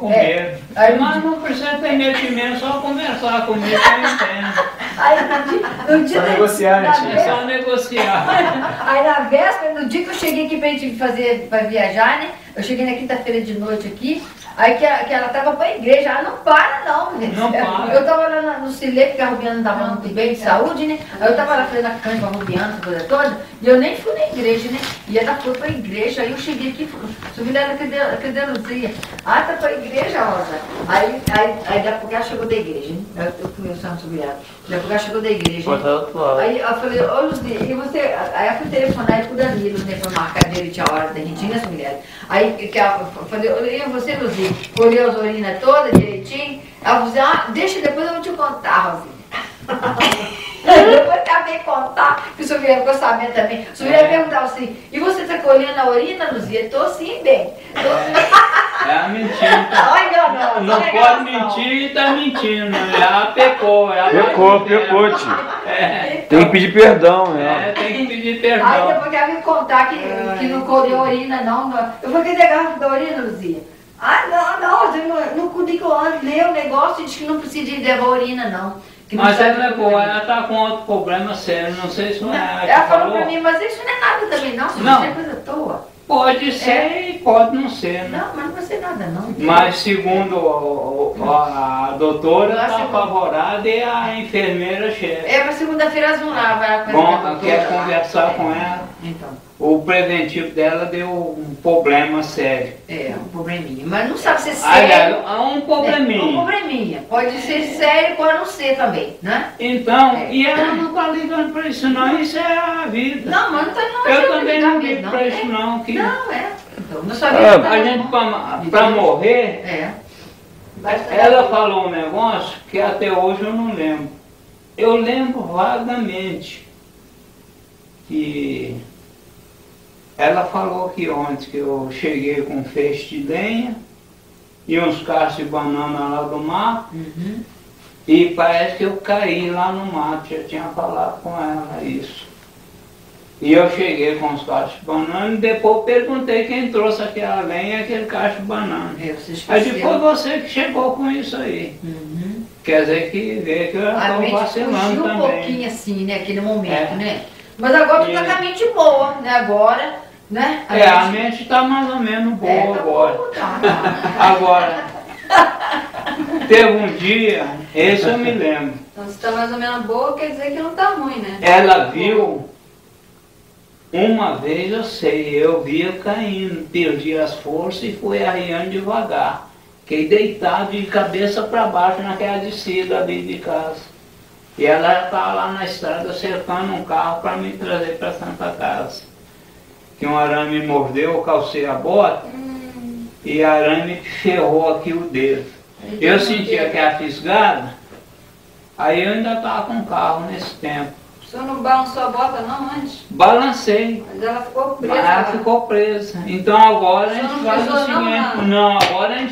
com medo. Mas não precisa ter medo de mim, é só conversar comigo que eu entendo. Aí no dia Só negociar, né, tia? É só negociar. Aí na véspera, no dia que eu cheguei aqui pra gente fazer, pra viajar, né? Eu cheguei na quinta-feira de noite aqui, aí que ela tava pra igreja, ela não para não, né? Não para. Eu tava lá no Cile, porque a Rubiana não tava muito bem de saúde, né? Aí eu tava lá fazendo a canja com a Rubiana, essa coisa toda, e eu nem fui na igreja, né? E ela foi pra igreja, aí eu cheguei aqui, subi lá, cadê a Luzia? Ah, tá pra igreja, Rosa. Aí daqui a pouco ela chegou da igreja, né? Eu conversando sobre ela. Daqui a pouco ela chegou da igreja. Aí eu falei, ô Luzia, e você? Aí eu fui telefonar pro Danilo, né? Pra marcar direitinho a hora da gente ir nessa mulher. Aí que eu falei, e você, Luzia? Colheu as urinas todas direitinho? Ela falou assim, ah, deixa, depois eu vou te contar, Rosinha. Depois ela veio contar, que o senhor ficou sabendo também. O senhor ia perguntar assim, e você está colhendo a urina, Luzia? Estou sim, bem. É a mentira. Não pode mentir e tá mentindo. Ela pecou. Pecou, tio. Tem que pedir perdão, né? Tem que pedir perdão. Aí depois que ela veio contar que não colheu a urina, não. Eu falei, cadê a garrafa da urina, Luzia? Ah, não digo antes, leu o negócio e disse que não precisa de levar urina, não. Mas ela levou, ela tá com outro problema sério, não sei se não é. Ela falou pra mim, mas isso não é nada também, não, isso é coisa à toa. Pode ser e pode não ser, né? Não, mas não vai ser nada, não. Mas segundo a doutora, está favorável e a enfermeira chefe. É, mas segunda-feira elas vão lá, vai Bom, quer conversar com ela? Então. O preventivo dela deu um problema sério. É, um probleminha. Mas não sabe se é sério. Há um probleminha. Um probleminha. Pode ser sério, pode não ser também, né? Então, e ela não está ligando para isso não, isso é a vida. Não, mas não está não. Eu também não ligo para isso não. Que não, Então, na sua vida a gente, para morrer, ela falou um negócio que até hoje eu não lembro. Eu lembro vagamente que ela falou que ontem que eu cheguei com um feixe de lenha e uns cachos de banana lá do mato, e parece que eu caí lá no mato, já tinha falado com ela isso. E eu cheguei com os cachos de banana e depois perguntei quem trouxe aquela lenha e aquele cacho de banana. Aí depois você que chegou com isso aí. Quer dizer que vê que eu estou vacilando também. Um pouquinho assim, né, aquele momento, né? Mas agora tu tá com a mente boa, né, agora, né? A mente está mais ou menos boa agora. Agora, teve um dia, esse eu me lembro. Então se tá mais ou menos boa, quer dizer que não tá ruim, né? Ela viu, uma vez eu via caindo, perdi as forças e fui arriando devagar. Fiquei deitado de cabeça para baixo naquela descida ali de casa. E ela estava lá na estrada cercando um carro para me trazer para Santa Casa. Que um arame me mordeu, eu calcei a bota e a arame me ferrou aqui o dedo. Eu senti aquela fisgada, aí eu ainda estava com o carro nesse tempo. O senhor não balançou a bota não antes? Balancei. Mas ela ficou presa. Mas ela ficou presa. Então agora a gente faz o seguinte. Não, agora a gente